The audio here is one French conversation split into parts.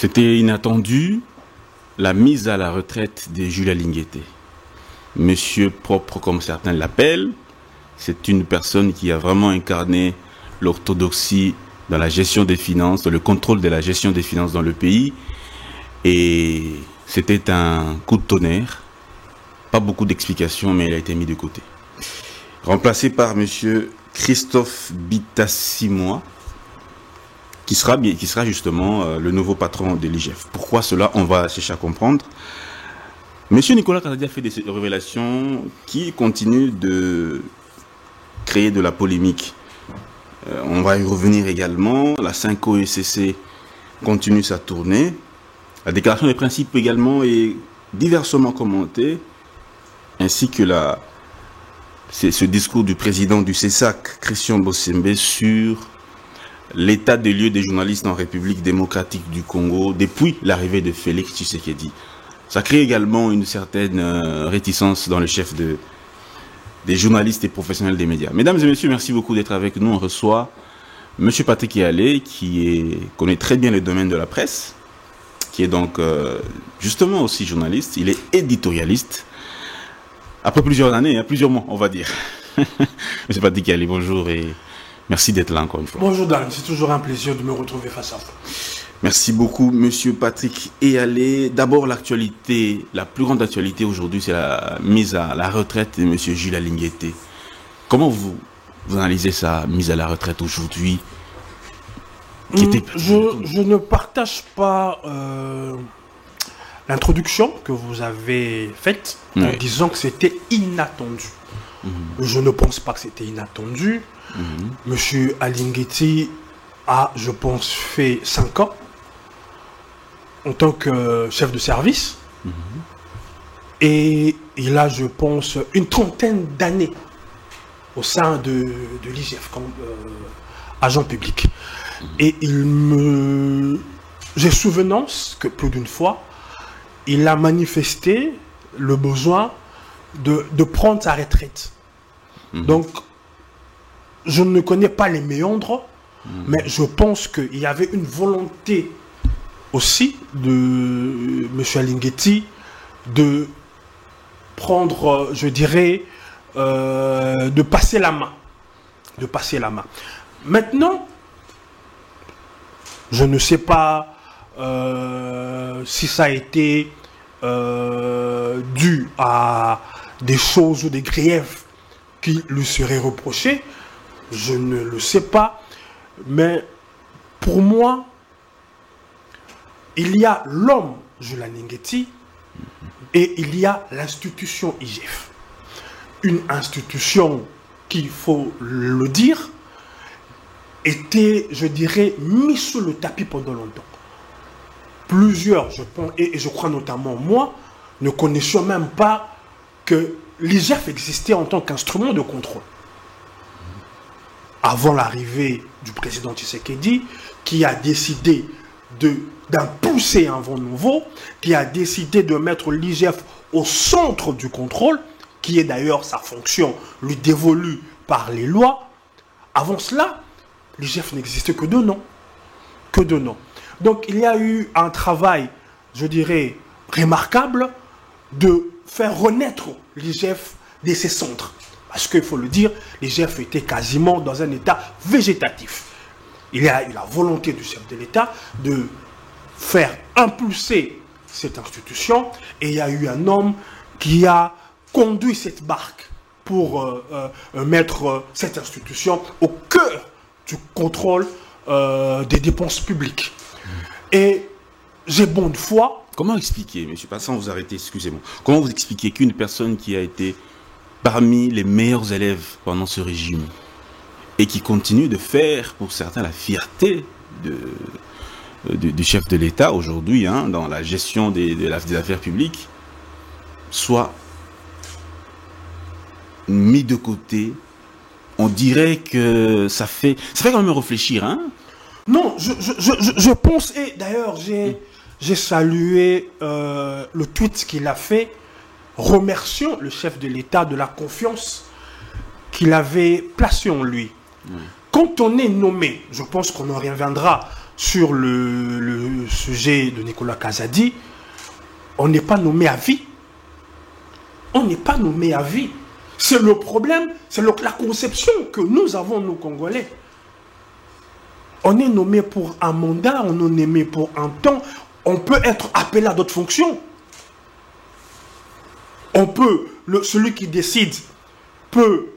C'était inattendu, la mise à la retraite de Julia Lingueté. Monsieur propre, comme certains l'appellent, c'est une personne qui a vraiment incarné l'orthodoxie dans la gestion des finances, dans le contrôle de la gestion des finances dans le pays. Et c'était un coup de tonnerre. Pas beaucoup d'explications, mais il a été mis de côté. Remplacé par monsieur Christophe Bitassimois, qui sera justement le nouveau patron de l'IGF. Pourquoi cela? On va chercher à comprendre. Monsieur Nicolas Kazadi a fait des révélations qui continuent de créer de la polémique. On va y revenir également. La 5OECC continue sa tournée. La déclaration des principes également est diversement commentée, ainsi que ce discours du président du CESAC, Christian Bossembe, sur l'état des lieux des journalistes en République démocratique du Congo depuis l'arrivée de Félix Tshisekedi. Ça crée également une certaine réticence dans le chef des journalistes et professionnels des médias. Mesdames et messieurs, merci beaucoup d'être avec nous. On reçoit M. Patrick Eyalé, qui connaît très bien le domaine de la presse, qui est donc justement aussi journaliste. Il est éditorialiste. Après plusieurs années, plusieurs mois, on va dire. M. Patrick Eyalé, bonjour et merci d'être là encore une fois. Bonjour Dan, c'est toujours un plaisir de me retrouver face à vous. Merci beaucoup, Monsieur Patrick Eyalé. D'abord, l'actualité, la plus grande actualité aujourd'hui, c'est la mise à la retraite de Monsieur Julia Lingueté. Comment vous analysez sa mise à la retraite aujourd'hui? Je ne partage pas l'introduction que vous avez faite en disant que c'était inattendu. Je ne pense pas que c'était inattendu. Monsieur Alinguetti a, je pense, fait 5 ans en tant que chef de service. Et il a, je pense, une trentaine d'années au sein de l'IGF comme agent public. Et j'ai souvenance que plus d'une fois, il a manifesté le besoin de prendre sa retraite. Donc, je ne connais pas les méandres, mais je pense qu'il y avait une volonté aussi de M. Alinguetti de prendre, je dirais, de passer la main. De passer la main. Maintenant, je ne sais pas si ça a été dû à des choses ou des griefs qui lui seraient reprochés. Je ne le sais pas. Mais pour moi, il y a l'homme Julia Linguetti et il y a l'institution IGF. Une institution qui, il faut le dire, était, je dirais, mise sous le tapis pendant longtemps. Plusieurs, je pense, et je crois notamment moi, ne connaissions même pas que l'IGF existait en tant qu'instrument de contrôle. Avant l'arrivée du président Tshisekedi, qui a décidé d'impulser un vent nouveau, qui a décidé de mettre l'IGF au centre du contrôle, qui est d'ailleurs sa fonction lui dévolue par les lois. Avant cela, l'IGF n'existait que de nom. Que de nom. Donc il y a eu un travail, je dirais, remarquable de faire renaître l'IGF de ses centres. Parce qu'il faut le dire, l'IGF était quasiment dans un état végétatif. Il y a eu la volonté du chef de l'État de faire impulser cette institution et il y a eu un homme qui a conduit cette barque pour mettre cette institution au cœur du contrôle des dépenses publiques. Et j'ai bonne foi. Comment expliquer, monsieur, pas sans vous arrêter, excusez-moi, comment vous expliquez qu'une personne qui a été parmi les meilleurs élèves pendant ce régime et qui continue de faire, pour certains, la fierté du chef de l'État aujourd'hui, dans la gestion des affaires publiques, soit mis de côté? On dirait que ça fait quand même réfléchir, Non, je pense, et d'ailleurs j'ai salué le tweet qu'il a fait, remerciant le chef de l'État de la confiance qu'il avait placée en lui. Quand on est nommé, je pense qu'on en reviendra sur le sujet de Nicolas Kazadi, on n'est pas nommé à vie. On n'est pas nommé à vie. C'est le problème, c'est la conception que nous avons, nous, Congolais. On est nommé pour un mandat, on est nommé pour un temps. On peut être appelé à d'autres fonctions. On peut, celui qui décide peut,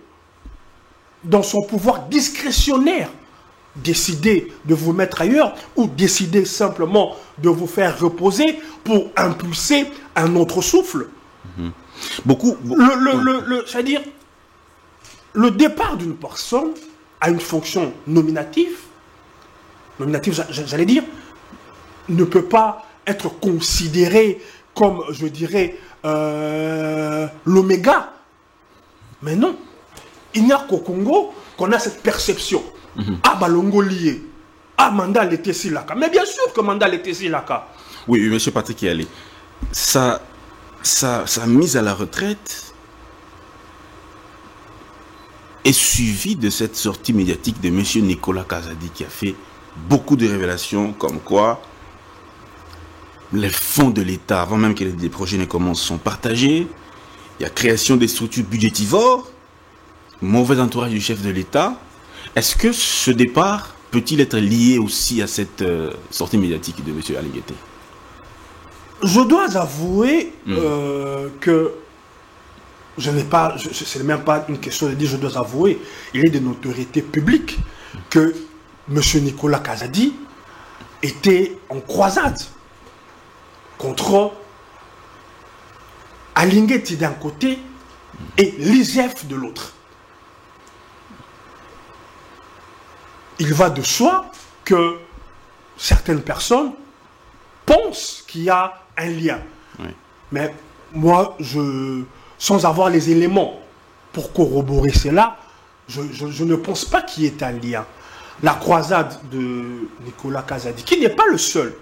dans son pouvoir discrétionnaire, décider de vous mettre ailleurs ou décider simplement de vous faire reposer pour impulser un autre souffle. C'est-à-dire, le départ d'une personne à une fonction nominative, j'allais dire, ne peut pas être considéré comme, je dirais, l'oméga. Mais non. Il n'y a qu'au Congo qu'on a cette perception. Ah, Balongo lié. Ah, Mandal était Silaka. Mais bien sûr que Mandal était Silaka. Oui, M. Patrick Yali. Sa mise à la retraite est suivie de cette sortie médiatique de M. Nicolas Kazadi qui a fait beaucoup de révélations comme quoi les fonds de l'État, avant même que les projets ne commencent, sont partagés. Il y a création des structures budgétivores, mauvais entourage du chef de l'État. Est-ce que ce départ peut-il être lié aussi à cette sortie médiatique de M. Alingueté? Je dois avouer que je n'ai pas, c'est même pas une question de dire je dois avouer, il est de notoriété publique que M. Nicolas Kazadi était en croisade contre Alingueté d'un côté et l'IGF de l'autre. Il va de soi que certaines personnes pensent qu'il y a un lien. Oui. Mais moi, sans avoir les éléments pour corroborer cela, je ne pense pas qu'il y ait un lien. La croisade de Nicolas Kazadi, qui n'est pas le seul.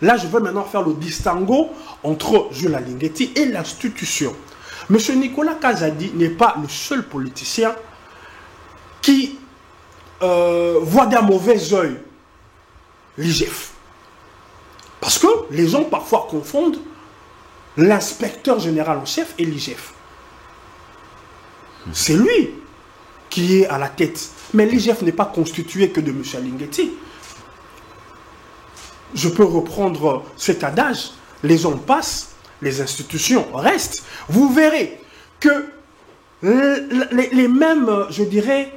Là, je veux maintenant faire le distinguo entre Jules Alingueté et l'institution. M. Nicolas Kazadi n'est pas le seul politicien qui voit d'un mauvais œil l'IGF. Parce que les gens parfois confondent l'inspecteur général en chef et l'IGF. C'est lui qui est à la tête. Mais l'IGF n'est pas constitué que de M. Alingueté. Je peux reprendre cet adage, les gens passent, les institutions restent. Vous verrez que les mêmes, je dirais,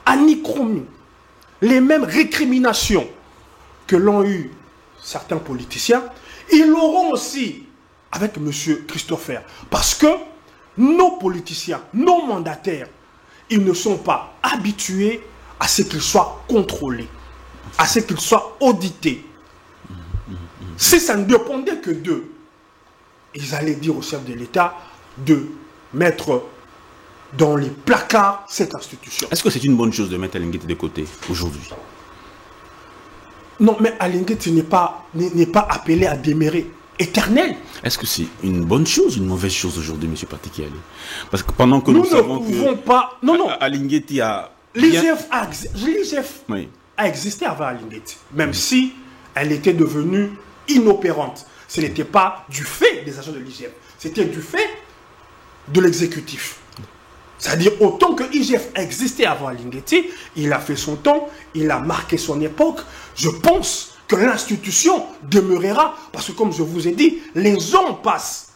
anicromies, les mêmes récriminations que l'ont eu certains politiciens, ils l'auront aussi avec M. Christopher. Parce que nos politiciens, nos mandataires, ils ne sont pas habitués à ce qu'ils soient contrôlés, à ce qu'ils soient audités. Si ça ne dépendait que d'eux, ils allaient dire au chef de l'État de mettre dans les placards cette institution. Est-ce que c'est une bonne chose de mettre Alingueté de côté aujourd'hui? Non, mais Alingueté n'est pas appelé à demeurer éternel. Est-ce que c'est une bonne chose ou une mauvaise chose aujourd'hui, M. Patrick Yali? Parce que pendant que nous savons que pas... Non. Alingueté a... L'IGF a existé avant Alingueté, même si elle était devenue inopérante. Ce n'était pas du fait des agents de l'IGF, c'était du fait de l'exécutif. C'est-à-dire, autant que l'IGF existait avant Alingueté, il a fait son temps, il a marqué son époque. Je pense que l'institution demeurera, parce que comme je vous ai dit, les ans passent.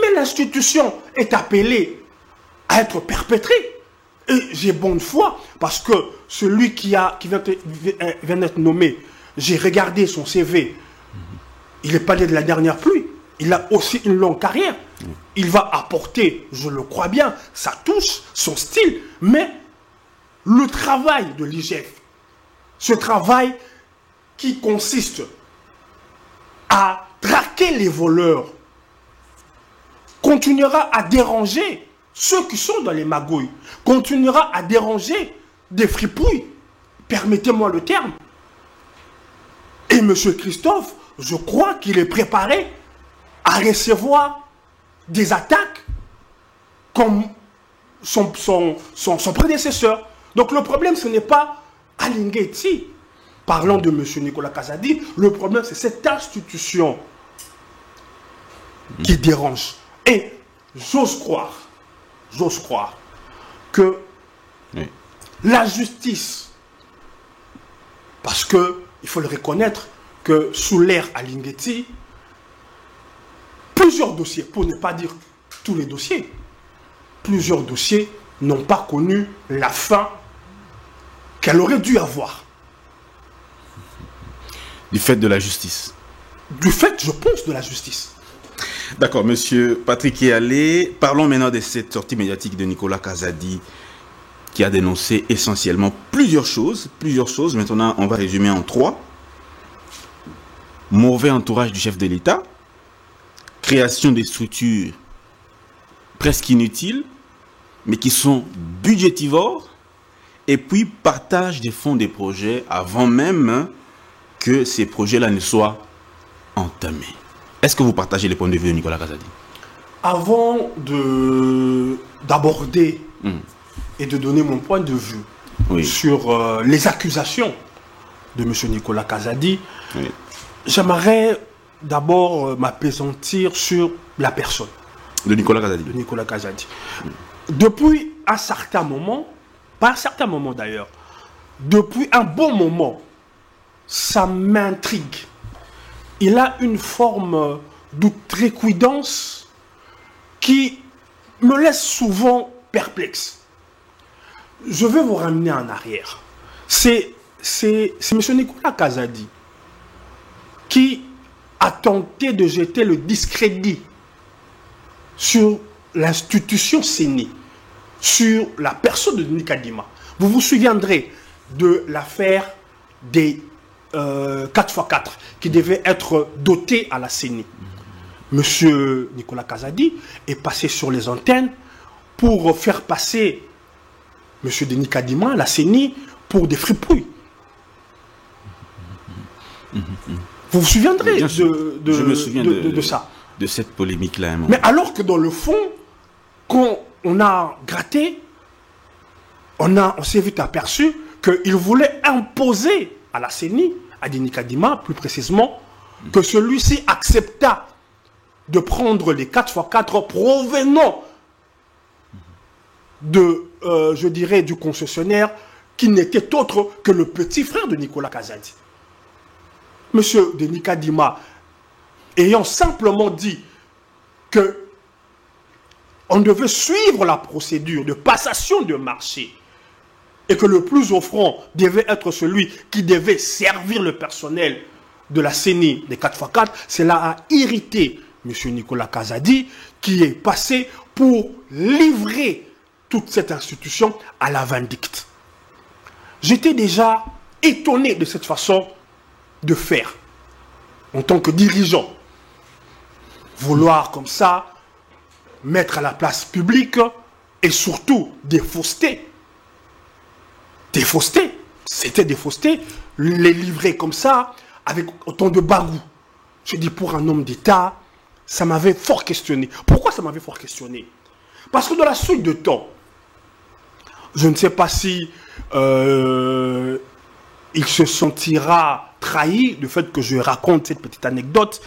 Mais l'institution est appelée à être perpétrée. Et j'ai bonne foi, parce que celui qui vient d'être nommé, j'ai regardé son CV, il n'est pas né de la dernière pluie. Il a aussi une longue carrière. Il va apporter, je le crois bien, sa touche, son style. Mais le travail de l'IGF, ce travail qui consiste à traquer les voleurs, continuera à déranger ceux qui sont dans les magouilles, continuera à déranger des fripouilles, permettez-moi le terme. Et M. Christophe, je crois qu'il est préparé à recevoir des attaques comme son prédécesseur. Donc le problème, ce n'est pas Alingueté. parlant de M. Nicolas Kazadi, le problème, c'est cette institution qui dérange. Et j'ose croire que la justice, parce que il faut le reconnaître, que sous l'ère Alinguetti, plusieurs dossiers, pour ne pas dire tous les dossiers, plusieurs dossiers n'ont pas connu la fin qu'elle aurait dû avoir. Du fait de la justice. Du fait, je pense, de la justice. D'accord, monsieur Patrick Yalé, parlons maintenant de cette sortie médiatique de Nicolas Kazadi qui a dénoncé essentiellement plusieurs choses. Maintenant, on va résumer en 3. Mauvais entourage du chef de l'État, création des structures presque inutiles, mais qui sont budgétivores, et puis partage des fonds des projets avant même que ces projets-là ne soient entamés. Est-ce que vous partagez les points de vue de Nicolas Kazadi? Avant d'aborder et de donner mon point de vue sur les accusations de M. Nicolas Kazadi, j'aimerais d'abord m'appesantir sur la personne de Nicolas Kazadi. Depuis un certain moment, pas un certain moment d'ailleurs, depuis un bon moment, ça m'intrigue. Il a une forme d'outrecuidance qui me laisse souvent perplexe. Je vais vous ramener en arrière. C'est M. Nicolas Kazadi qui a tenté de jeter le discrédit sur l'institution CENI, sur la personne de Denis Kadima. Vous vous souviendrez de l'affaire des 4x4 qui devait être doté à la CENI. Monsieur Nicolas Kazadi est passé sur les antennes pour faire passer Monsieur Denis Kadima, la CENI, pour des fripouilles. Vous vous souviendrez je me souviens de ça. De cette polémique-là. Mais alors que dans le fond, quand on a gratté, on s'est vite aperçu qu'il voulait imposer à la CENI, à Denis Kadima plus précisément, que celui-ci accepta de prendre les 4x4 provenant de, je dirais, du concessionnaire qui n'était autre que le petit frère de Nicolas Kazadi. Monsieur Denis Kadima, ayant simplement dit que on devait suivre la procédure de passation de marché et que le plus offrant devait être celui qui devait servir le personnel de la CENI des 4x4, cela a irrité M. Nicolas Kazadi qui est passé pour livrer toute cette institution à la vindicte. J'étais déjà étonné de cette façon de faire en tant que dirigeant. Vouloir comme ça mettre à la place publique et surtout défausser. C'était défausser, les livrer comme ça avec autant de bagou. Je dis pour un homme d'État, ça m'avait fort questionné. Pourquoi ça m'avait fort questionné? Parce que dans la suite de temps, je ne sais pas si il se sentira trahi du fait que je raconte cette petite anecdote,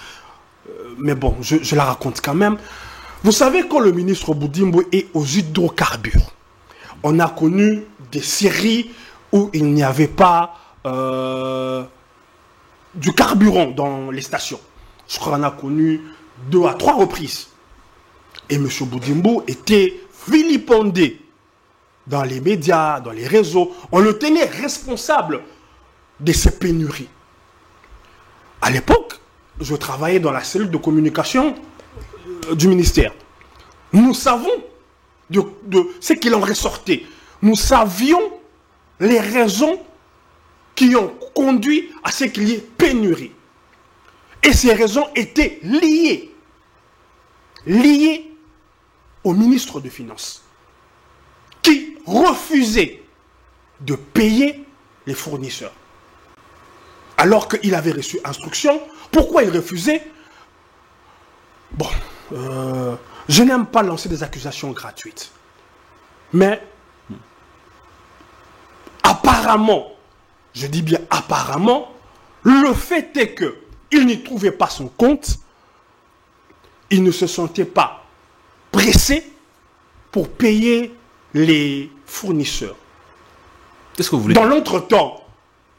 mais bon, je la raconte quand même. Vous savez, quand le ministre Boudimbo est aux hydrocarbures, on a connu des séries où il n'y avait pas du carburant dans les stations. Je crois qu'on a connu 2 à 3 reprises. Et M. Boudimbo était vilipendé dans les médias, dans les réseaux. On le tenait responsable de ces pénuries. À l'époque, je travaillais dans la cellule de communication du ministère. Nous savons de ce qu'il en ressortait. Nous savions les raisons qui ont conduit à ce qu'il y ait pénurie. Et ces raisons étaient liées au ministre des Finances, qui refusait de payer les fournisseurs. Alors qu'il avait reçu instruction. Pourquoi il refusait? Bon, je n'aime pas lancer des accusations gratuites. Mais, apparemment, je dis bien apparemment, le fait est qu'il n'y trouvait pas son compte, il ne se sentait pas pressé pour payer les fournisseurs. Qu'est-ce que vous voulez? Dans l'entretemps,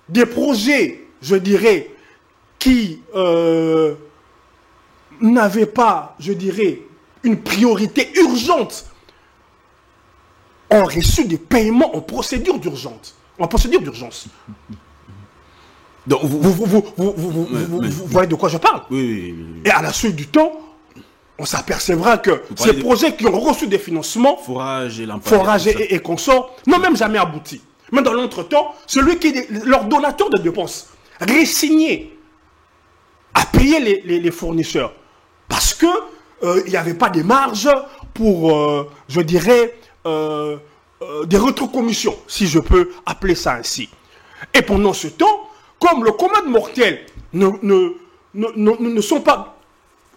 des projets, je dirais, qui n'avaient pas, je dirais, une priorité urgente, ont reçu des paiements en procédure d'urgence. En procédure d'urgence. Donc, vous voyez de quoi je parle? Oui. Et à la suite du temps, on s'apercevra que ces projets qui ont reçu des financements, forage et consorts, n'ont même jamais abouti. Mais dans l'entretemps, celui qui est leur donateur de dépenses, résigné à payer les fournisseurs. Parce que il n'y avait pas de marge pour, je dirais, des rétrocommissions, si je peux appeler ça ainsi. Et pendant ce temps, comme le commun mortel ne sont pas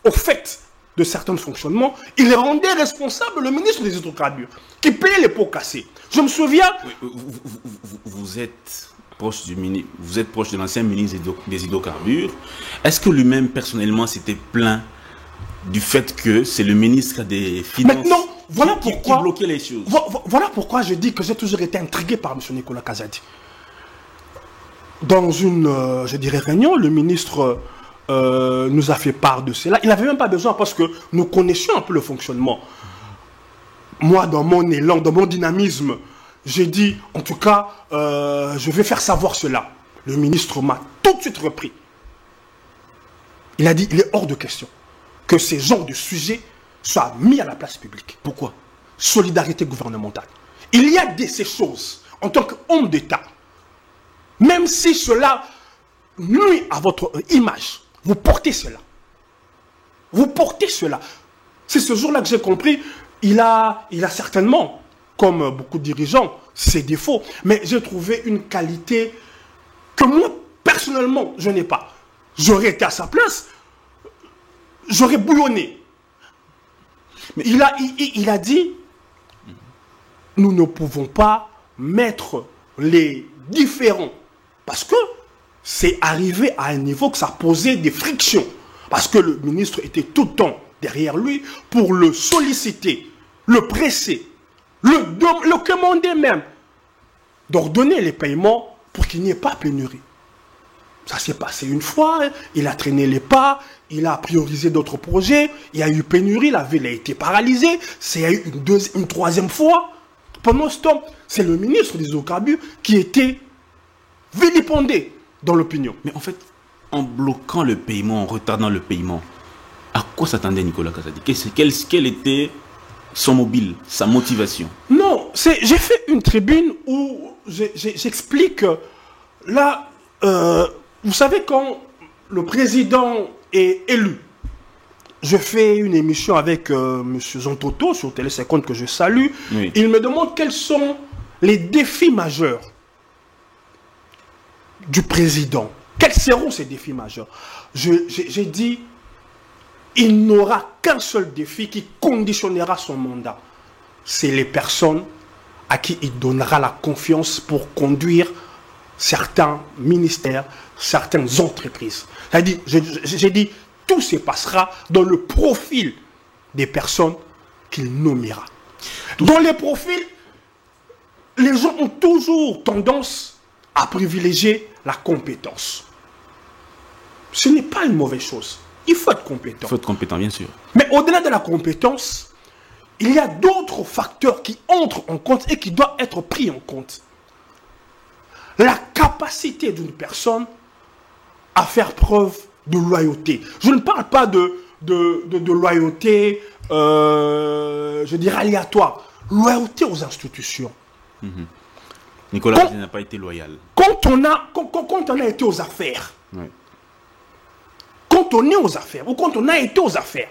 au fait de certains fonctionnements, il rendait responsable le ministre des Hydrocarbures, qui payait les pots cassés. Je me souviens... Vous êtes proche du ministre, vous êtes proche de l'ancien ministre des Hydrocarbures. Est-ce que lui-même, personnellement, s'était plaint du fait que c'est le ministre des Finances Maintenant, voilà qui bloquait les choses? Voilà pourquoi je dis que j'ai toujours été intrigué par M. Nicolas Kazadi. Dans une, je dirais, réunion, le ministre nous a fait part de cela. Il n'avait même pas besoin parce que nous connaissions un peu le fonctionnement. Moi, dans mon élan, dans mon dynamisme, j'ai dit, en tout cas, je vais faire savoir cela. Le ministre m'a tout de suite repris. Il a dit, il est hors de question que ces genres de sujets soient mis à la place publique. Pourquoi? Solidarité gouvernementale. Il y a ces choses, en tant qu'homme d'État, même si cela nuit à votre image, vous portez cela. Vous portez cela. C'est ce jour-là que j'ai compris, il a certainement, comme beaucoup de dirigeants, ses défauts, mais j'ai trouvé une qualité que moi, personnellement, je n'ai pas. J'aurais été à sa place, j'aurais bouillonné. Mais il a dit, nous ne pouvons pas mettre les différents, parce que c'est arrivé à un niveau que ça posait des frictions, parce que le ministre était tout le temps derrière lui pour le solliciter, le presser, le commander même, d'ordonner les paiements pour qu'il n'y ait pas pénurie. Ça s'est passé une fois, il a traîné les pas, il a priorisé d'autres projets, il y a eu pénurie, la ville a été paralysée, c'est eu une troisième fois. Pendant ce temps, c'est le ministre des Hydrocarbures qui était vilipendé dans l'opinion. Mais en fait, en bloquant le paiement, en retardant le paiement, à quoi s'attendait Nicolas Kazadi? Quel était son mobile, sa motivation? Non, j'ai fait une tribune où j'explique, là, vous savez, quand le président est élu, je fais une émission avec M. Zontoto sur Télé 50 que je salue. Oui. Il me demande quels sont les défis majeurs du président. Quels seront ces défis majeurs? J'ai dit, il n'aura qu'un seul défi qui conditionnera son mandat. C'est les personnes à qui il donnera la confiance pour conduire certains ministères, certaines entreprises. J'ai dit, tout se passera dans le profil des personnes qu'il nommera. Dans les profils, les gens ont toujours tendance à privilégier la compétence. Ce n'est pas une mauvaise chose. Il faut être compétent. Il faut être compétent, bien sûr. Mais au-delà de la compétence, il y a d'autres facteurs qui entrent en compte et qui doivent être pris en compte. La capacité d'une personne à faire preuve de loyauté. Je ne parle pas de loyauté, je dirais aléatoire. Loyauté aux institutions. Nicolas Kazadi n'a pas été loyal. Quand on a été aux affaires, oui. Quand on est aux affaires, ou quand on a été aux affaires,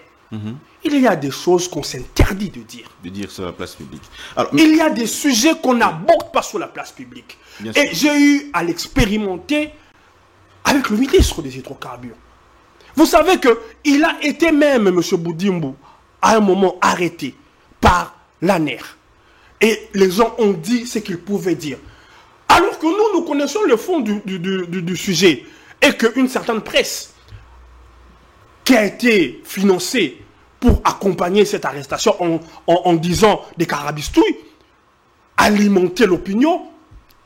il y a des choses qu'on s'interdit de dire. De dire sur la place publique. Alors, il y a des sujets qu'on n'aborde pas sur la place publique. Et j'ai eu à l'expérimenter avec le ministre des Hydrocarbures. Vous savez qu'il a été même, M. Boudimbu, à un moment arrêté par l'ANER. Et les gens ont dit ce qu'ils pouvaient dire. Alors que nous connaissons le fond du sujet. Et qu'une certaine presse qui a été financée pour accompagner cette arrestation en disant des carabistouilles, alimenter l'opinion,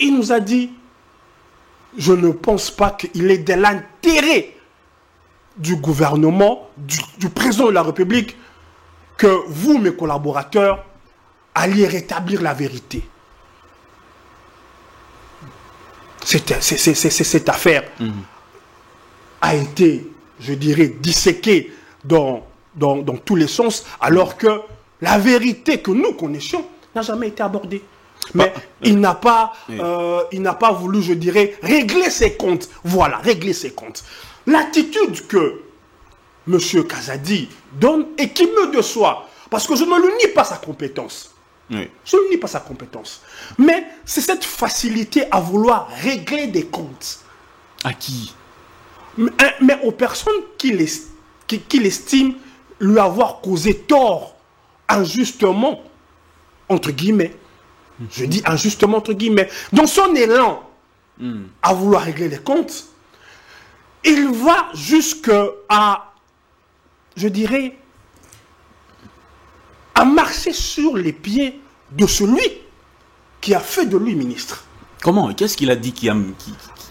il nous a dit, je ne pense pas qu'il est de l'intérêt du gouvernement, du président de la République, que vous, mes collaborateurs, alliez rétablir la vérité. Cette affaire a été, je dirais, disséquée dans tous les sens, alors que la vérité que nous connaissions n'a jamais été abordée. Mais il n'a pas voulu, je dirais, régler ses comptes. Voilà, régler ses comptes. L'attitude que M. Kazadi donne et qui me déçoit, parce que je ne lui nie pas sa compétence. Oui. Je ne lui nie pas sa compétence. Mais c'est cette facilité à vouloir régler des comptes. À qui? Mais aux personnes qu'il estime lui avoir causé tort injustement, entre guillemets. Je dis injustement entre guillemets. Dans son élan à vouloir régler les comptes, il va jusqu'à, je dirais, à marcher sur les pieds de celui qui a fait de lui ministre. Comment? Qu'est-ce qu'il a dit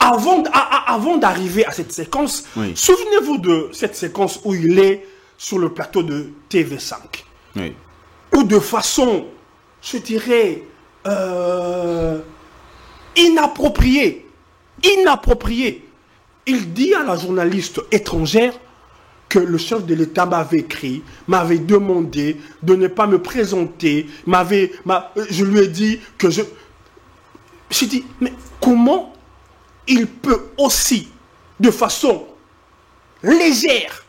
Avant d'arriver à cette séquence, oui. Souvenez-vous de cette séquence où il est sur le plateau de TV5. Oui. Où de façon, je dirais, inappropriée, il dit à la journaliste étrangère que le chef de l'État m'avait écrit, m'avait demandé de ne pas me présenter, je lui ai dit que je... J'ai dit, mais comment il peut aussi, de façon légère,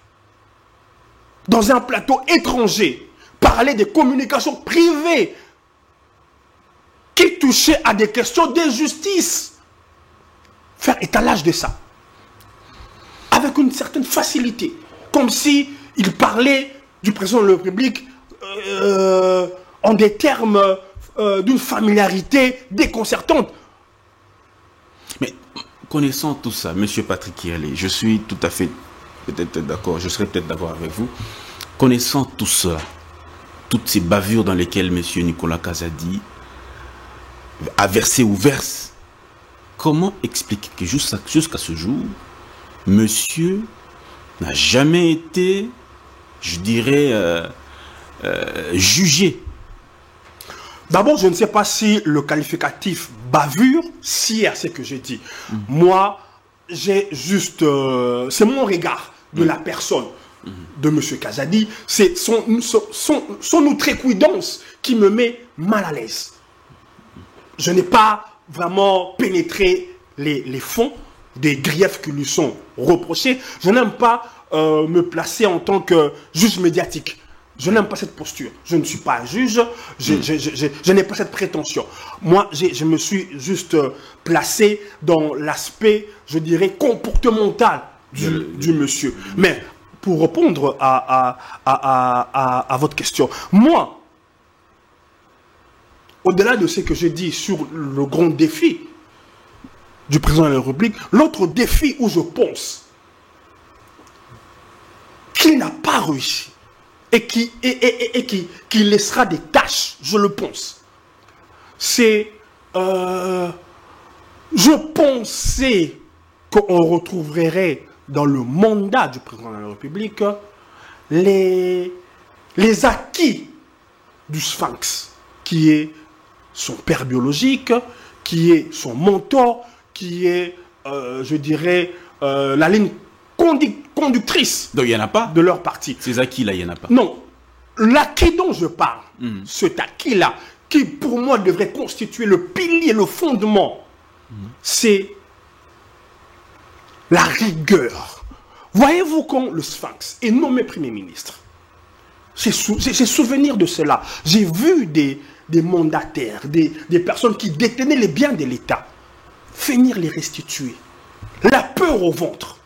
dans un plateau étranger, parler des communications privées qui touchaient à des questions d'injustice, faire étalage de ça, avec une certaine facilité, comme si il parlait du président de la République en des termes d'une familiarité déconcertante. Mais connaissant tout ça, Monsieur Patrick Irlé, je suis tout à fait peut-être d'accord, je serais peut-être d'accord avec vous. Connaissant tout ça, toutes ces bavures dans lesquelles Monsieur Nicolas Kazadi a versé ou verse, comment expliquer que jusqu'à ce jour, Monsieur n'a jamais été, je dirais, jugé? D'abord, je ne sais pas si le qualificatif bavure sied à ce que j'ai dit. Moi, j'ai juste... c'est mon regard de la personne de M. Kazadi. C'est son outrecuidance qui me met mal à l'aise. Je n'ai pas vraiment pénétré les fonds des griefs qui lui sont reprochés. Je n'aime pas me placer en tant que juge médiatique. Je n'aime pas cette posture. Je ne suis pas un juge. Je n'ai pas cette prétention. Moi, je me suis juste placé dans l'aspect, je dirais, comportemental du monsieur. Mais pour répondre à votre question, moi, au-delà de ce que j'ai dit sur le grand défi du président de la République, l'autre défi où je pense qu'il n'a pas réussi, et qui laissera des tâches, je le pense. C'est... je pensais qu'on retrouverait dans le mandat du président de la République les acquis du Sphinx, qui est son père biologique, qui est son mentor, qui est, je dirais, la ligne conductrice. Donc il n'y en a pas de leur parti. Ces acquis-là, il n'y en a pas. Non. L'acquis dont je parle, cet acquis-là, qui pour moi devrait constituer le pilier, le fondement, c'est la rigueur. Voyez-vous quand le Sphinx est nommé Premier ministre, j'ai souvenir de cela. J'ai vu des mandataires, des personnes qui détenaient les biens de l'État, finir les restituer. La peur au ventre.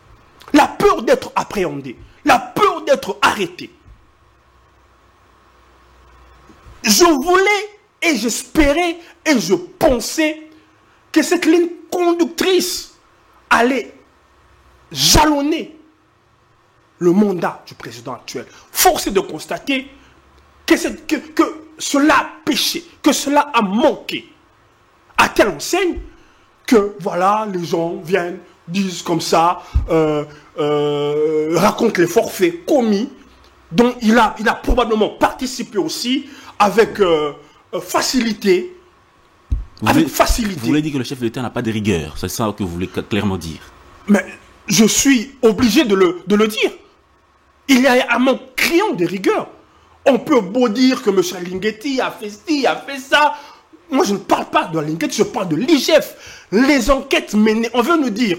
La peur d'être appréhendé, la peur d'être arrêté. Je voulais et j'espérais et je pensais que cette ligne conductrice allait jalonner le mandat du président actuel. Force est de constater que cela a péché, que cela a manqué. À telle enseigne que, voilà, les gens viennent, disent comme ça, racontent les forfaits commis, dont il a probablement participé aussi avec facilité. Vous voulez dire que le chef de l'État n'a pas de rigueur, c'est ça que vous voulez clairement dire? Mais je suis obligé de le dire. Il y a un manque criant de rigueur. On peut beau dire que M. Linghetti a fait ci, a fait ça. Moi, je ne parle pas de Linghetti, je parle de l'IGF. Les enquêtes menées, on veut nous dire,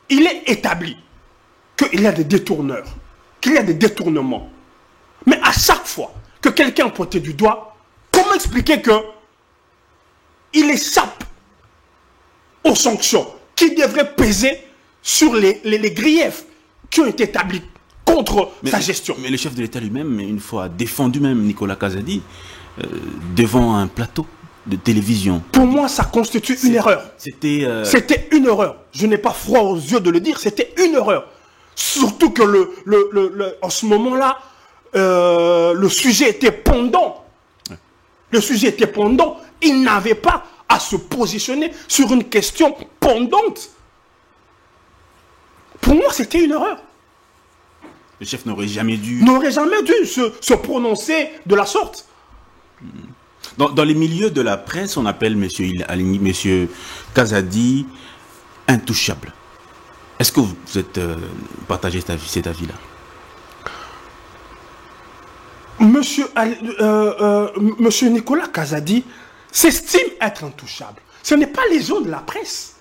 il est établi qu'il y a des détourneurs, qu'il y a des détournements. Mais à chaque fois que quelqu'un pointait du doigt, comment expliquer que il échappe aux sanctions qui devraient peser sur les griefs qui ont été établis contre sa gestion? Mais le chef de l'État lui-même, une fois défendu même Nicolas Kazadi, devant un plateau de télévision. Pour moi, ça constitue une erreur. C'était une erreur. Je n'ai pas froid aux yeux de le dire, c'était une erreur. Surtout que en ce moment-là, le sujet était pendant. Ouais. Le sujet était pendant. Il n'avait pas à se positionner sur une question pendante. Pour moi, c'était une erreur. Le chef n'aurait jamais dû... se prononcer de la sorte. Dans les milieux de la presse, on appelle M. Kazadi intouchable. Est-ce que vous êtes partagé cet avis-là? Monsieur Nicolas Kazadi s'estime être intouchable. Ce n'est pas les gens de la presse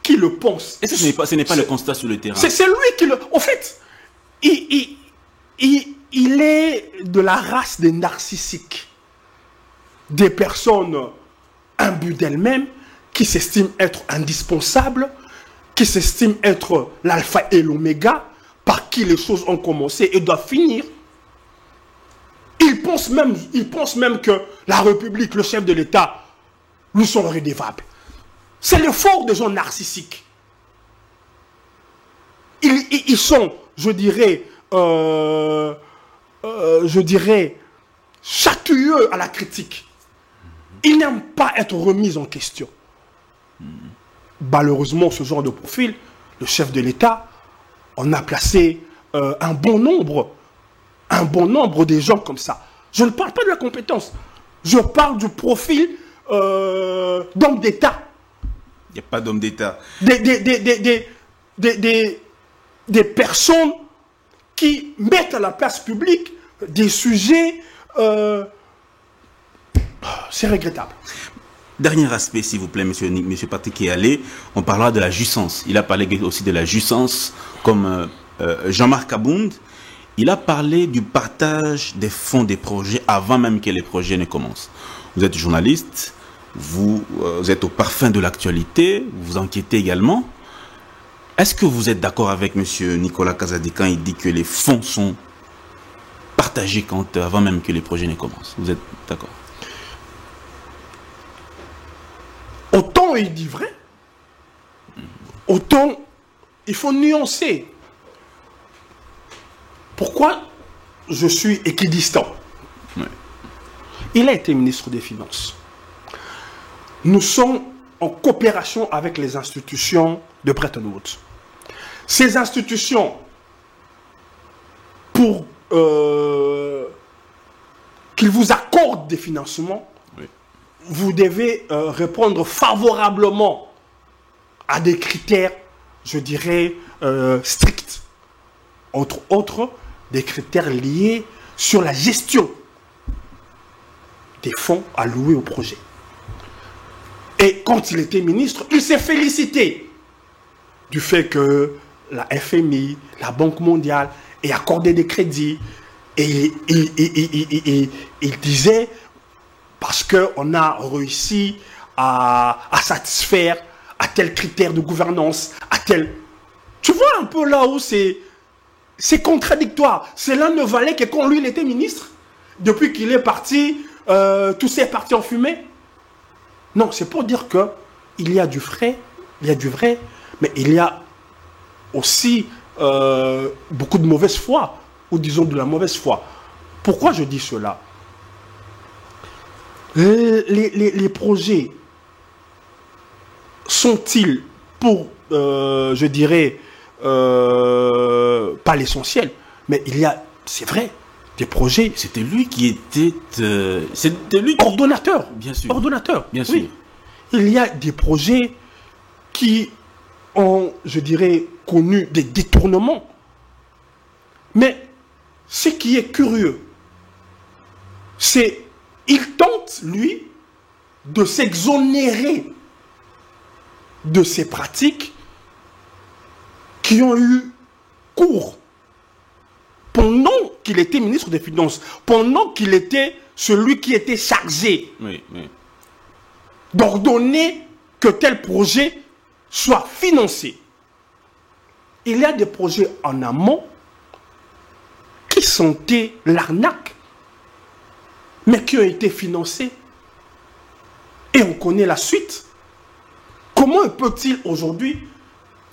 qui le pensent. Et ce n'est pas le constat sur le terrain. C'est lui qui le... En fait, il est de la race des narcissiques. Des personnes imbues d'elles-mêmes qui s'estiment être indispensables, qui s'estiment être l'alpha et l'oméga, par qui les choses ont commencé et doivent finir. Ils pensent même que la République, le chef de l'État, nous sont redevables. C'est le fort des gens narcissiques. Ils sont, je dirais, chatouilleux à la critique. Ils n'aiment pas être remis en question. Malheureusement, ce genre de profil, le chef de l'État, on a placé un bon nombre de gens comme ça. Je ne parle pas de la compétence. Je parle du profil d'homme d'État. Il n'y a pas d'homme d'État. Des personnes qui mettent à la place publique des sujets... c'est regrettable. Dernier aspect, s'il vous plaît, monsieur Patrick Kéalé, on parlera de la jouissance. Il a parlé aussi de la jouissance, comme Jean-Marc Abound. Il a parlé du partage des fonds des projets avant même que les projets ne commencent. Vous êtes journaliste, vous êtes au parfum de l'actualité, vous enquêtez également. Est-ce que vous êtes d'accord avec monsieur Nicolas Kazadi quand il dit que les fonds sont partagés avant même que les projets ne commencent? Vous êtes d'accord? Autant il dit vrai, autant il faut nuancer. Pourquoi je suis équidistant? Ouais. Il a été ministre des Finances. Nous sommes en coopération avec les institutions de Bretton Woods. Ces institutions, pour qu'ils vous accordent des financements, oui, vous devez répondre favorablement à des critères, je dirais, stricts. Entre autres, des critères liés sur la gestion des fonds alloués au projet. Et quand il était ministre, il s'est félicité du fait que la FMI, la Banque mondiale, ait accordé des crédits. Et il disait, parce qu'on a réussi à satisfaire à tel critère de gouvernance, à tel... Tu vois un peu là où c'est contradictoire. Cela ne valait que quand lui, il était ministre. Depuis qu'il est parti, tout s'est parti en fumée. Non, c'est pour dire que il y a du vrai, mais il y a aussi beaucoup de mauvaise foi, ou disons de la mauvaise foi. Pourquoi je dis cela? Les projets sont-ils pour, je dirais, pas l'essentiel, mais il y a, c'est vrai, des projets. C'était lui qui était... c'était lui qui... Ordonnateur. Bien sûr. Ordonnateur. Bien sûr. Oui. Il y a des projets qui ont, je dirais, connu des détournements. Mais ce qui est curieux, c'est il tente, lui, de s'exonérer de ces pratiques qui ont eu cours pendant qu'il était ministre des Finances, pendant qu'il était celui qui était chargé d'ordonner que tel projet soit financé. Il y a des projets en amont qui sentaient l'arnaque, mais qui ont été financés. Et on connaît la suite. Comment peut-il aujourd'hui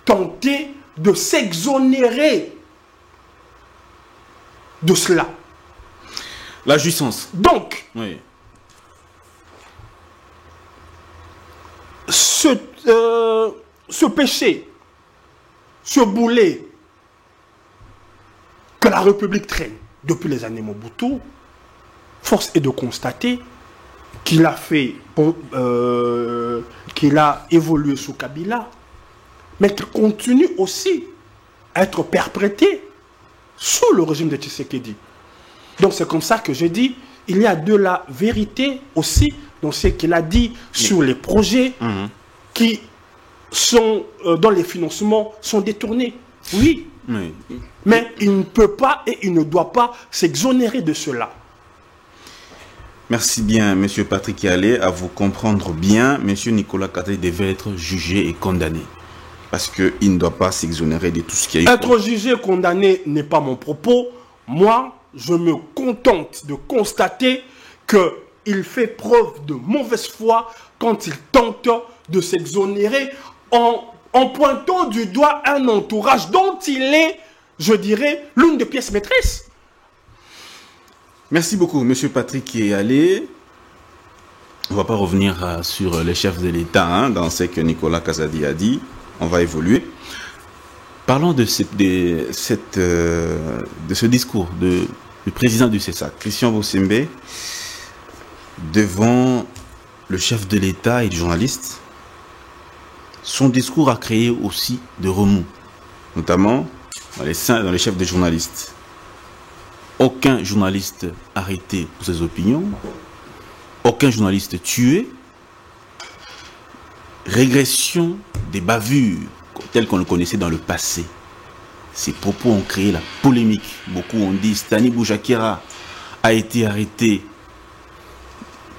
tenter de s'exonérer de cela? La jouissance. Donc, ce péché, ce boulet que la République traîne depuis les années Mobutu, force est de constater qu'il a fait, qu'il a évolué sous Kabila, mais qu'il continue aussi à être perpétré sous le régime de Tshisekedi. Donc c'est comme ça que je dis, il y a de la vérité aussi dans ce qu'il a dit sur les projets qui sont, dont les financements sont détournés. Oui. Mais il ne peut pas et il ne doit pas s'exonérer de cela. Merci bien, M. Patrick Yalé. À vous comprendre bien, M. Nicolas Kazadi devait être jugé et condamné. Parce qu'il ne doit pas s'exonérer de tout ce qui a eu. Être jugé et condamné n'est pas mon propos. Moi, je me contente de constater qu'il fait preuve de mauvaise foi quand il tente de s'exonérer en pointant du doigt un entourage dont il est, je dirais, l'une des pièces maîtresses. Merci beaucoup, M. Patrick Yalé. On ne va pas revenir sur les chefs de l'État dans ce que Nicolas Kazadi a dit. On va évoluer. Parlons de ce discours du président du CESAC, Christian Bossembe, devant le chef de l'État et les journalistes. Son discours a créé aussi de remous, notamment dans les chefs de journalistes. Aucun journaliste arrêté pour ses opinions, aucun journaliste tué, régression des bavures telles qu'on le connaissait dans le passé. Ces propos ont créé la polémique. Beaucoup ont dit Stani Boujakera a été arrêté,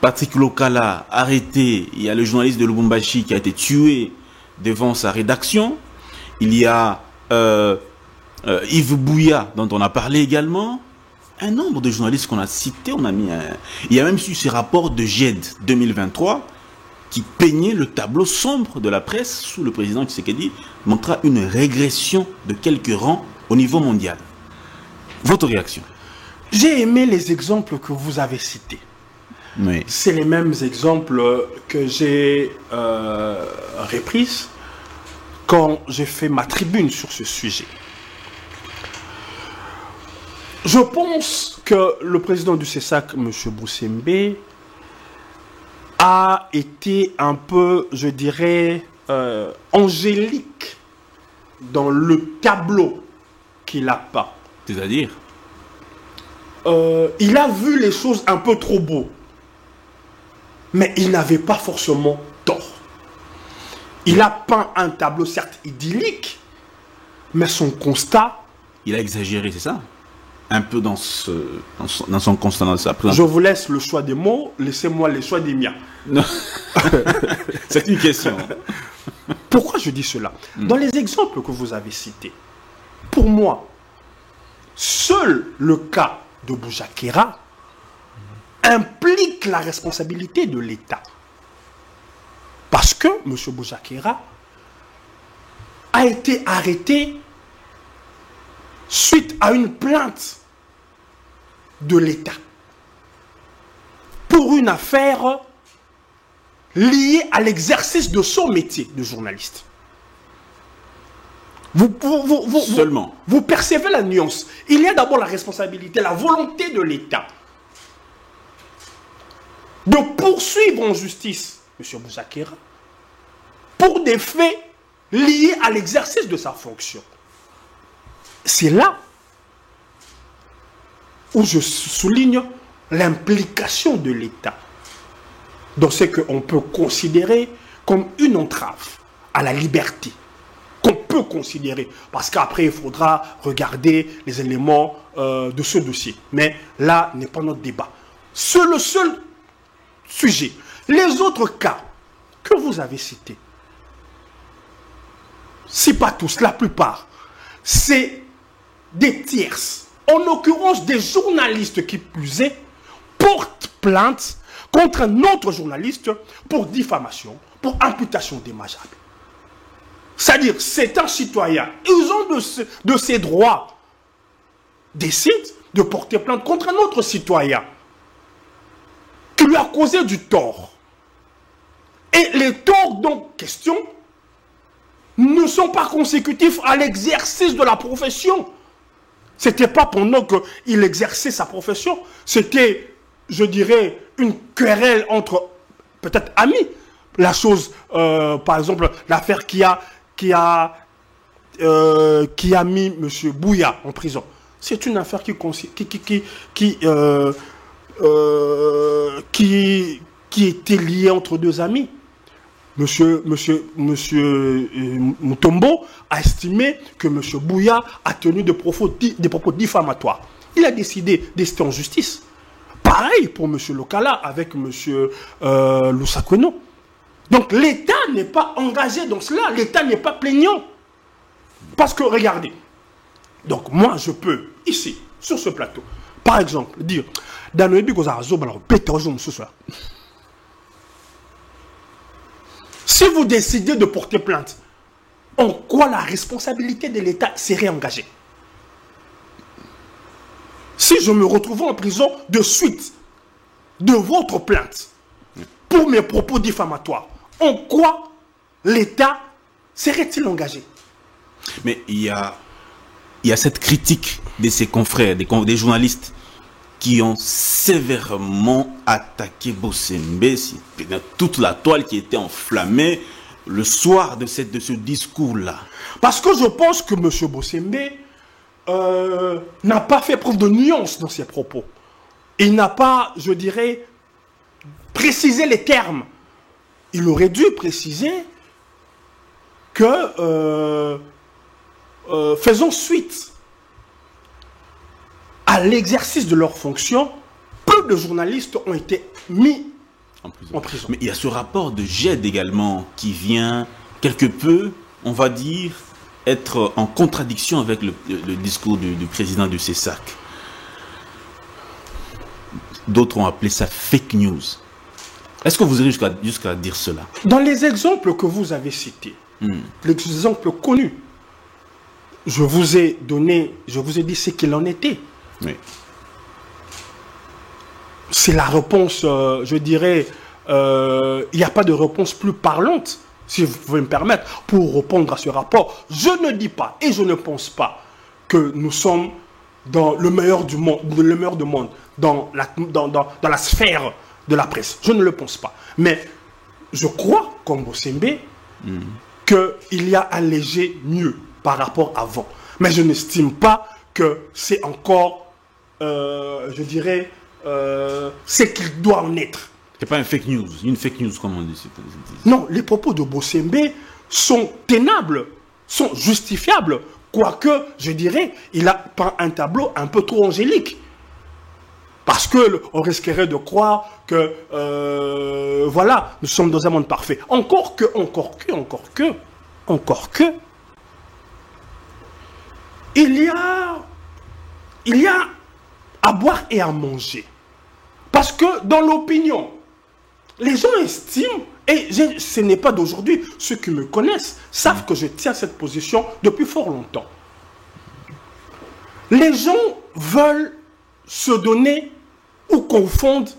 Patrick Lokala arrêté, il y a le journaliste de Lubumbashi qui a été tué devant sa rédaction, il y a Yves Bouya dont on a parlé également. Un nombre de journalistes qu'on a cités, on a mis il y a même eu ce rapport de GED 2023 qui peignait le tableau sombre de la presse sous le président Tshisekedi, montra une régression de quelques rangs au niveau mondial. Votre réaction? J'ai aimé les exemples que vous avez cités. Oui. C'est les mêmes exemples que j'ai repris quand j'ai fait ma tribune sur ce sujet. Je pense que le président du CESAC, M. Bossembe, a été un peu, je dirais, angélique dans le tableau qu'il a peint. C'est-à-dire il a vu les choses un peu trop beau. Mais il n'avait pas forcément tort. Il a peint un tableau certes idyllique, mais son constat... Il a exagéré, c'est ça? Un peu dans son constat, dans sa présentation. Je vous laisse le choix des mots, laissez-moi le choix des miens. Non. C'est une question. Pourquoi je dis cela? Dans les exemples que vous avez cités, pour moi, seul le cas de Boujakera implique la responsabilité de l'État. Parce que M. Boujakera a été arrêté suite à une plainte de l'État pour une affaire liée à l'exercice de son métier de journaliste. Seulement. Vous percevez la nuance. Il y a d'abord la responsabilité, la volonté de l'État de poursuivre en justice M. Boujakera pour des faits liés à l'exercice de sa fonction. C'est là où je souligne l'implication de l'État dans ce qu'on peut considérer comme une entrave à la liberté, qu'on peut considérer, parce qu'après il faudra regarder les éléments de ce dossier. Mais là n'est pas notre débat. C'est le seul sujet. Les autres cas que vous avez cités, si pas tous, la plupart, c'est des tierces, en l'occurrence des journalistes qui plus est, portent plainte contre un autre journaliste pour diffamation, pour imputation dommageable. C'est-à-dire, c'est un citoyen, usant de ses droits, décide de porter plainte contre un autre citoyen qui lui a causé du tort. Et les torts donc question ne sont pas consécutifs à l'exercice de la profession. C'était pas pendant qu'il exerçait sa profession, c'était, je dirais, une querelle entre peut-être amis. La chose, par exemple, l'affaire qui a mis M. Bouya en prison. C'est une affaire qui était liée entre deux amis. Monsieur Mutombo a estimé que M. Bouya a tenu des propos diffamatoires. Il a décidé d'ester en justice. Pareil pour M. Lokala avec M. Lusakweno. Donc l'État n'est pas engagé dans cela. L'État n'est pas plaignant. Parce que, regardez, donc moi je peux, ici, sur ce plateau, par exemple, dire, dans le début, si vous décidez de porter plainte, en quoi la responsabilité de l'État serait engagée? Si je me retrouve en prison de suite de votre plainte pour mes propos diffamatoires, en quoi l'État serait-il engagé? Mais il y a cette critique de ses confrères, des journalistes qui ont sévèrement attaqué Bossembe, toute la toile qui était enflammée le soir de ce discours-là. Parce que je pense que M. Bossembe n'a pas fait preuve de nuance dans ses propos. Il n'a pas, je dirais, précisé les termes. Il aurait dû préciser que faisons suite à l'exercice de leurs fonctions, peu de journalistes ont été mis en prison. Mais il y a ce rapport de GED également qui vient quelque peu, on va dire, être en contradiction avec le discours du président du CESAC. D'autres ont appelé ça fake news. Est-ce que vous irez jusqu'à dire cela? Dans les exemples que vous avez cités, les exemples connus, je vous ai dit ce qu'il en était. Oui. C'est la réponse, je dirais, il n'y a pas de réponse plus parlante, si vous pouvez me permettre, pour répondre à ce rapport. Je ne dis pas et je ne pense pas que nous sommes dans le meilleur du monde, dans la sphère de la presse. Je ne le pense pas. Mais je crois, comme Bossembe, qu'il y a un léger mieux par rapport à avant. Mais je n'estime pas que c'est encore, je dirais, ce qu'il doit en être. C'est pas une fake news, comme on dit. Non, les propos de Bossembe sont tenables, sont justifiables, quoique, je dirais, il a peint un tableau un peu trop angélique. Parce qu'on risquerait de croire que, voilà, nous sommes dans un monde parfait. Encore que, il y a à boire et à manger. Parce que dans l'opinion, les gens estiment Et ce n'est pas d'aujourd'hui. Ceux qui me connaissent savent que je tiens cette position depuis fort longtemps. Les gens veulent se donner ou confondent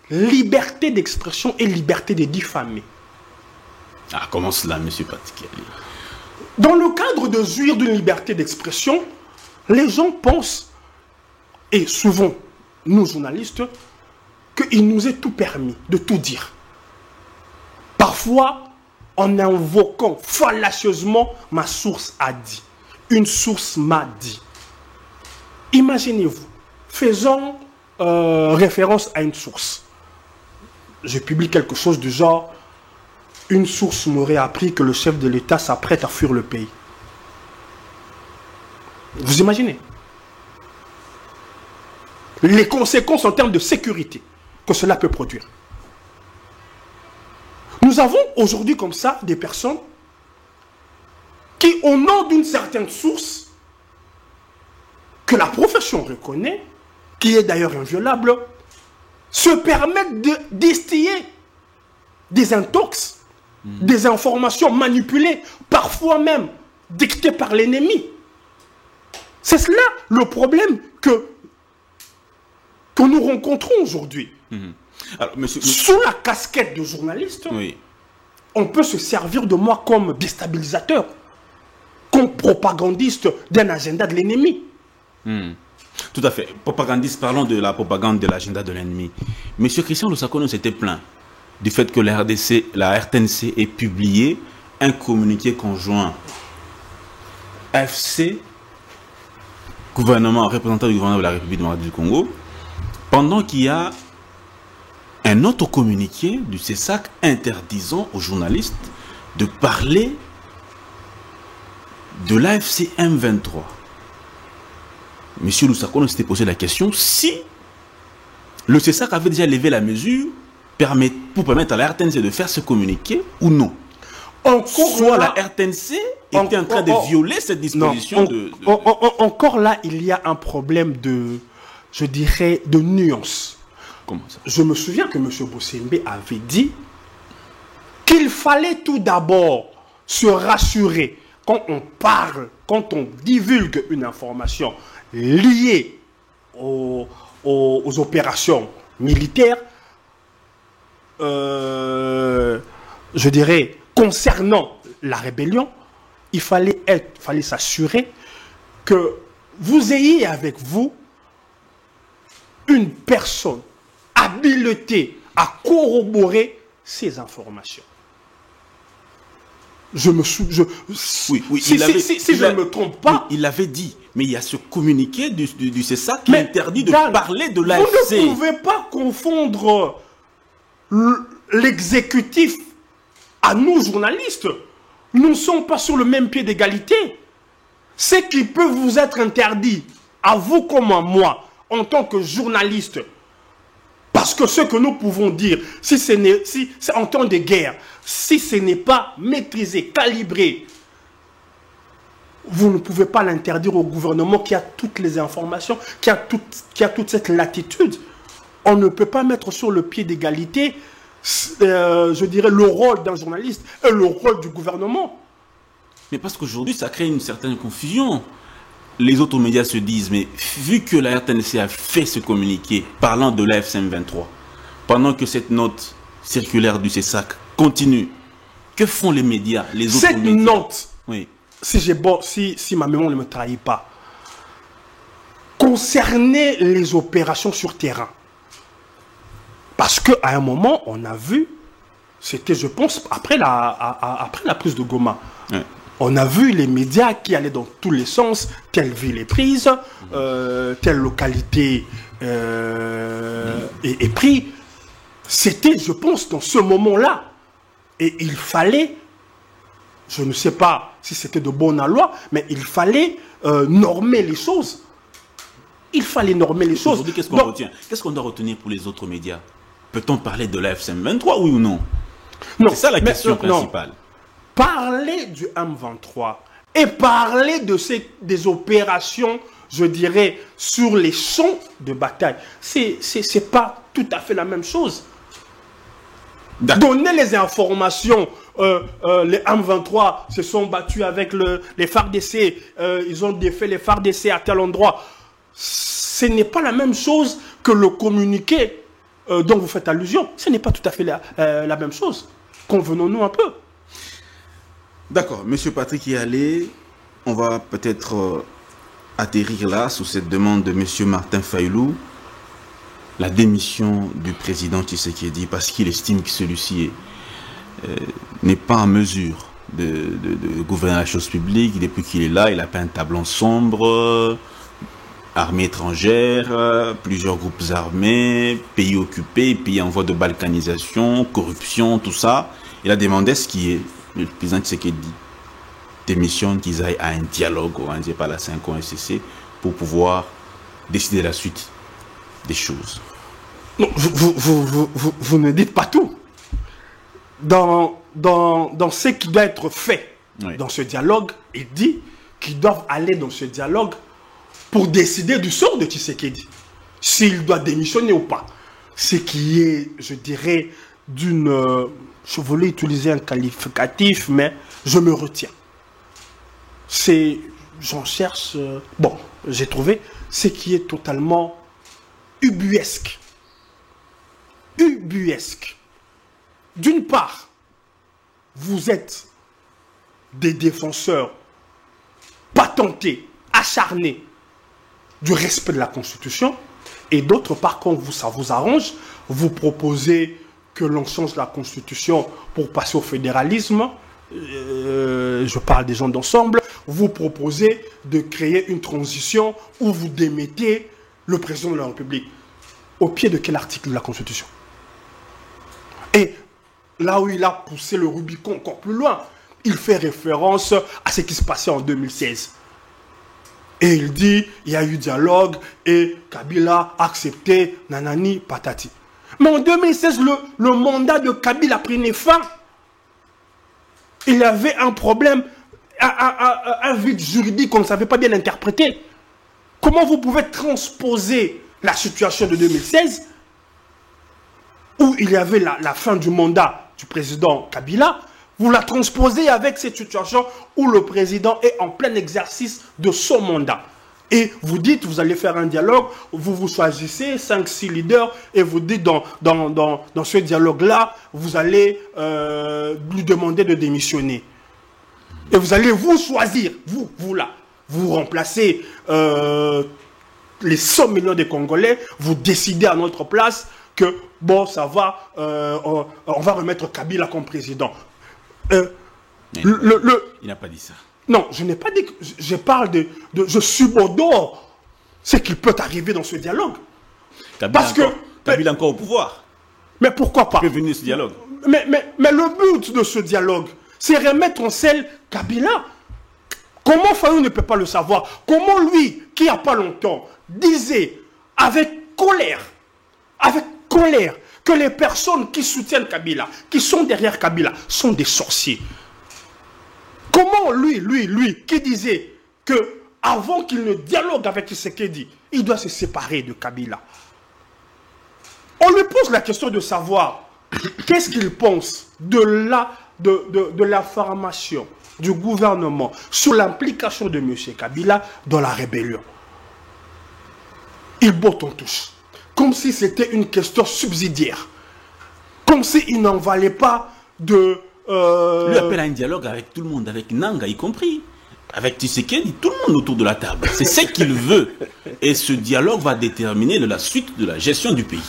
liberté d'expression et liberté de diffamer. Ah, comment cela, M. Patikali? Dans le cadre de jouir d'une liberté d'expression, les gens pensent, et souvent nous journalistes, qu'il nous est tout permis de tout dire. Parfois, en invoquant fallacieusement ma source a dit, une source m'a dit. Imaginez-vous, faisons référence à une source. Je publie quelque chose du genre, une source m'aurait appris que le chef de l'État s'apprête à fuir le pays. Vous imaginez les conséquences en termes de sécurité que cela peut produire. Nous avons aujourd'hui comme ça des personnes qui, au nom d'une certaine source que la profession reconnaît, qui est d'ailleurs inviolable, se permettent de distiller des intox, des informations manipulées, parfois même dictées par l'ennemi. C'est cela le problème que nous rencontrons aujourd'hui. Alors, monsieur... Sous la casquette de journaliste, oui, on peut se servir de moi comme déstabilisateur, comme propagandiste d'un agenda de l'ennemi. Tout à fait. Propagandiste, parlons de la propagande de l'agenda de l'ennemi. Monsieur Christian Lusakono s'était plaint du fait que la RTNC ait publié un communiqué conjoint AFC, gouvernement, représentant du gouvernement de la République démocratique du Congo, pendant qu'il y a un autre communiqué du CESAC interdisant aux journalistes de parler de l'AFC M23. Monsieur Lusakono s'était posé la question si le CESAC avait déjà levé la mesure pour permettre à la RTNC de faire ce communiqué ou non. Soit la RTNC était en train de violer cette disposition. Encore là, il y a un problème de, je dirais, de nuance. Comment ça? Je me souviens que M. Bossembe avait dit qu'il fallait tout d'abord se rassurer quand on parle, quand on divulgue une information liée aux opérations militaires, je dirais, concernant la rébellion, il fallait s'assurer que vous ayez avec vous une personne habilitée à corroborer ces informations. Je me souviens. Si je ne me trompe pas. Oui, il l'avait dit, mais il y a ce communiqué du CESAC qui interdit de parler de l'AFC. Vous ne pouvez pas confondre l'exécutif à nous, journalistes. Nous ne sommes pas sur le même pied d'égalité. Ce qui peut vous être interdit, à vous comme à moi, en tant que journaliste, parce que ce que nous pouvons dire, si c'est en temps de guerre, si ce n'est pas maîtrisé, calibré, vous ne pouvez pas l'interdire au gouvernement qui a toutes les informations, qui a toute cette latitude. On ne peut pas mettre sur le pied d'égalité, je dirais, le rôle d'un journaliste et le rôle du gouvernement. Mais parce qu'aujourd'hui, ça crée une certaine confusion. Les autres médias se disent, mais vu que la RTNC a fait ce communiqué parlant de l'AFC M23, pendant que cette note circulaire du CESAC continue, que font les médias, les autres médias? Cette note, oui, si ma mémoire ne me trahit pas, concernait les opérations sur terrain. Parce qu'à un moment, on a vu, c'était, je pense, après la prise de Goma, oui, on a vu les médias qui allaient dans tous les sens, telle ville est prise, telle localité est prise. C'était, je pense, dans ce moment-là. Et il fallait, je ne sais pas si c'était de bonne loi, mais il fallait normer les choses. Il fallait normer les choses. Aujourd'hui, qu'est-ce qu'on retient? Qu'est-ce qu'on doit retenir pour les autres médias? Peut-on parler de l'AFC M23, oui ou non? C'est ça la question principale. Non. Parler du M23 et parler des opérations, je dirais, sur les champs de bataille, c'est pas tout à fait la même chose. Donner les informations. Les M23 se sont battus avec les FARDC. Ils ont défait les FARDC à tel endroit. Ce n'est pas la même chose que le communiqué dont vous faites allusion. Ce n'est pas tout à fait la même chose. Convenons-nous un peu. D'accord. Monsieur Patrick Yalé, on va peut-être atterrir là, sous cette demande de monsieur Martin Fayulu, la démission du président Tshisekedi, parce qu'il estime que celui-ci n'est pas en mesure de gouverner la chose publique. Depuis qu'il est là, il a peint un tableau sombre, armée étrangère, plusieurs groupes armés, pays occupés, pays en voie de balkanisation, corruption, tout ça. Il a demandé ce qui est le président Tshisekedi démissionne, qu'ils aillent à un dialogue organisé par la 5 ans SCC pour pouvoir décider la suite des choses. Non, vous ne dites pas tout. Dans ce qui doit être fait dans ce dialogue, il dit qu'ils doivent aller dans ce dialogue pour décider du sort de Tshisekedi, s'il doit démissionner ou pas. Ce qui est, je dirais, d'une... je voulais utiliser un qualificatif, mais je me retiens. J'en cherche... bon, j'ai trouvé ce qui est totalement ubuesque. Ubuesque. D'une part, vous êtes des défenseurs patentés, acharnés du respect de la Constitution, et d'autre part, quand ça vous arrange, vous proposez que l'on change la Constitution pour passer au fédéralisme. Je parle des gens d'ensemble. Vous proposez de créer une transition où vous démettez le président de la République. Au pied de quel article de la Constitution? Et là où il a poussé le Rubicon encore plus loin, il fait référence à ce qui se passait en 2016. Et il dit, il y a eu dialogue et Kabila a accepté, nanani, patati. Mais en 2016, le mandat de Kabila prenait fin. Il y avait un problème, un vide juridique qu'on ne savait pas bien interpréter. Comment vous pouvez transposer la situation de 2016 où il y avait la fin du mandat du président Kabila, vous la transposez avec cette situation où le président est en plein exercice de son mandat. Et vous dites, vous allez faire un dialogue, vous choisissez 5-6 leaders et vous dites dans ce dialogue-là, vous allez lui demander de démissionner. Et vous allez vous choisir, vous là, vous remplacez les 100 millions de Congolais, vous décidez à notre place que, bon, ça va, on va remettre Kabila comme président. Il n'a pas dit ça. Non, je n'ai pas dit que... Je parle je subodore ce qui peut arriver dans ce dialogue. Kabila encore au pouvoir. Mais pourquoi pas? Il peut venir ce dialogue. Mais le but de ce dialogue, c'est remettre en selle Kabila. Comment Fayulu ne peut pas le savoir? Comment lui, qui il n'y a pas longtemps, disait avec colère, que les personnes qui soutiennent Kabila, qui sont derrière Kabila, sont des sorciers. Comment lui, qui disait que avant qu'il ne dialogue avec Tshisekedi, il doit se séparer de Kabila. On lui pose la question de savoir qu'est-ce qu'il pense de la formation du gouvernement sur l'implication de M. Kabila dans la rébellion. Il botte en touche. Comme si c'était une question subsidiaire. Comme s'il n'en valait pas de... Lui appelle à un dialogue avec tout le monde, avec Nanga y compris. Avec Tshisekedi, tout le monde autour de la table. C'est ce qu'il veut. Et ce dialogue va déterminer la suite de la gestion du pays.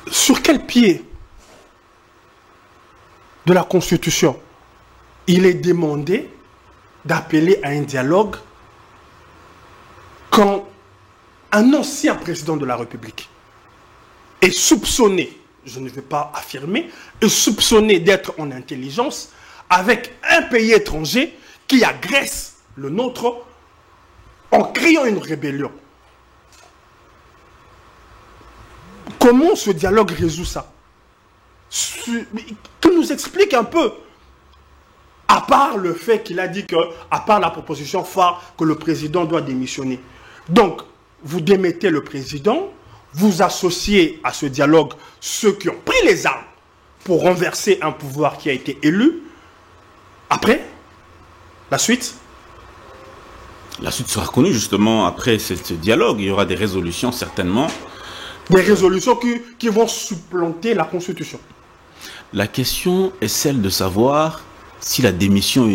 Sur quel pied de la Constitution il est demandé d'appeler à un dialogue quand un ancien président de la République est soupçonné, je ne vais pas affirmer, est soupçonné d'être en intelligence avec un pays étranger qui agresse le nôtre en créant une rébellion. Comment ce dialogue résout ça? Qu'il nous explique un peu. À part le fait qu'il a dit que, à part la proposition phare que le président doit démissionner. Donc, vous démettez le président, vous associez à ce dialogue ceux qui ont pris les armes pour renverser un pouvoir qui a été élu. Après, la suite? La suite sera connue justement après ce dialogue. Il y aura des résolutions certainement. Des résolutions qui vont supplanter la Constitution. La question est celle de savoir si la démission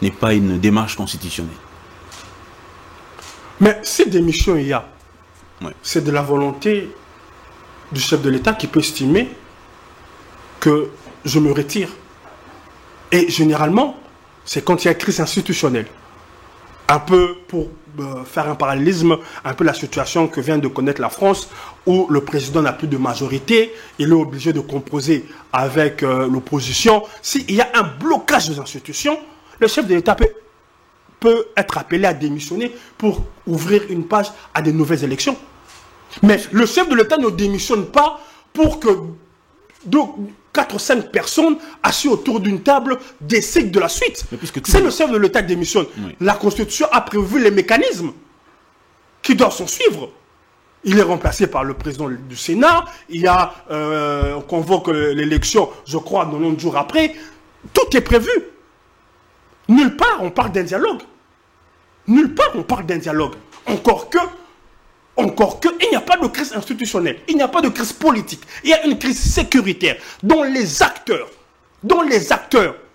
n'est pas une démarche constitutionnelle. Mais si démission il y a, Ouais. c'est de la volonté du chef de l'État qui peut estimer que je me retire. Et généralement, c'est quand il y a crise institutionnelle. Un peu pour faire un parallélisme, un peu la situation que vient de connaître la France, où le président n'a plus de majorité, il est obligé de composer avec l'opposition. S'il y a un blocage des institutions, le chef de l'État peut être appelé à démissionner pour ouvrir une page à de nouvelles élections. Mais le chef de l'État ne démissionne pas pour que 4 ou 5 personnes assises autour d'une table décident de la suite. C'est le chef de l'État qui démissionne. Oui. La Constitution a prévu les mécanismes qui doivent s'en suivre. Il est remplacé par le président du Sénat. Il y a, on convoque l'élection, je crois, 90 jours après. Tout est prévu. Nulle part on parle d'un dialogue. Nulle part on parle d'un dialogue. Encore que, il n'y a pas de crise institutionnelle, il n'y a pas de crise politique, il y a une crise sécuritaire dont les acteurs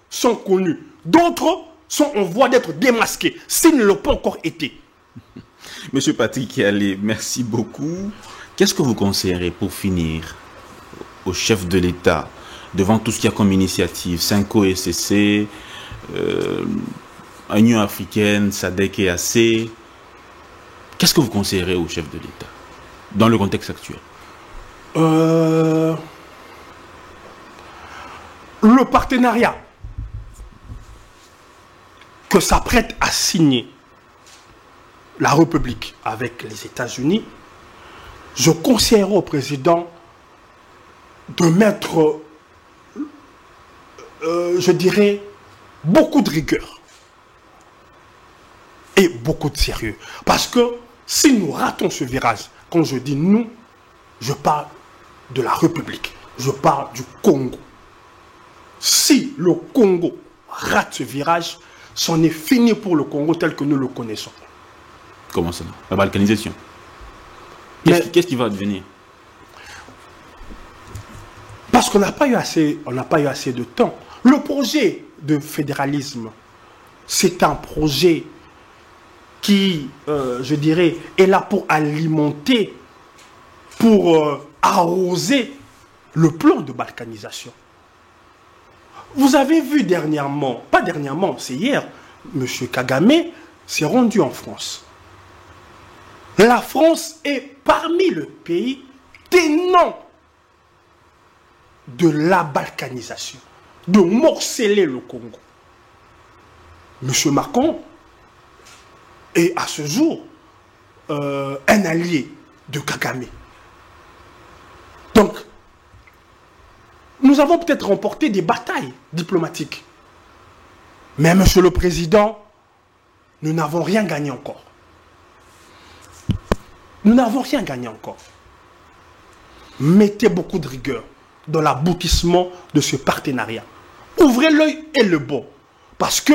sont connus. D'autres sont en voie d'être démasqués, s'ils ne l'ont pas encore été. Monsieur Patrick Yalé, merci beaucoup. Qu'est-ce que vous conseillerez pour finir au chef de l'État devant tout ce qu'il y a comme initiative, 5O SCC, Union africaine, SADC et AC? Qu'est-ce que vous conseillerez au chef de l'État dans le contexte actuel? Le partenariat que s'apprête à signer la République avec les États-Unis, je conseillerais au président de mettre, je dirais, beaucoup de rigueur et beaucoup de sérieux. Parce que si nous ratons ce virage, quand je dis nous, je parle de la République, je parle du Congo. Si le Congo rate ce virage, c'en est fini pour le Congo tel que nous le connaissons. Comment ça? La balkanisation. Qu'est-ce qui va devenir? Parce qu'on n'a pas eu assez de temps. Le projet de fédéralisme, c'est un projet qui, je dirais, est là pour alimenter, pour arroser le plan de balkanisation. Vous avez vu dernièrement, pas dernièrement, c'est hier, M. Kagame s'est rendu en France. La France est parmi les pays tenants de la balkanisation, de morceler le Congo. M. Macron est à ce jour un allié de Kagame. Donc, nous avons peut-être remporté des batailles diplomatiques. Mais, Monsieur le Président, nous n'avons rien gagné encore. Nous n'avons rien gagné encore. Mettez beaucoup de rigueur dans l'aboutissement de ce partenariat. Ouvrez l'œil et le bon. Parce que,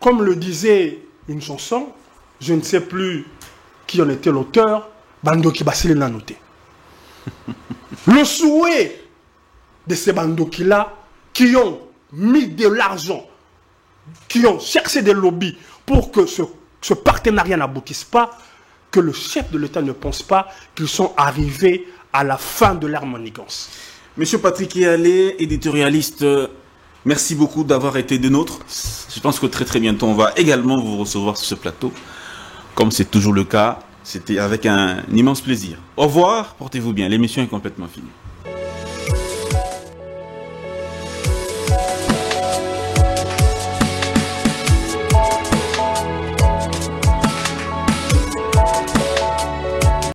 comme le disait une chanson, je ne sais plus qui en était l'auteur, Bandoki Basile l'a noté. Le souhait de ces Bandoki-là qui ont mis de l'argent, qui ont cherché des lobbies pour que ce partenariat n'aboutisse pas, que le chef de l'État ne pense pas qu'ils sont arrivés à la fin de leur manigance. Monsieur Patrick Yalé, éditorialiste, merci beaucoup d'avoir été des nôtres. Je pense que très bientôt, on va également vous recevoir sur ce plateau. Comme c'est toujours le cas, c'était avec un immense plaisir. Au revoir, portez-vous bien, l'émission est complètement finie.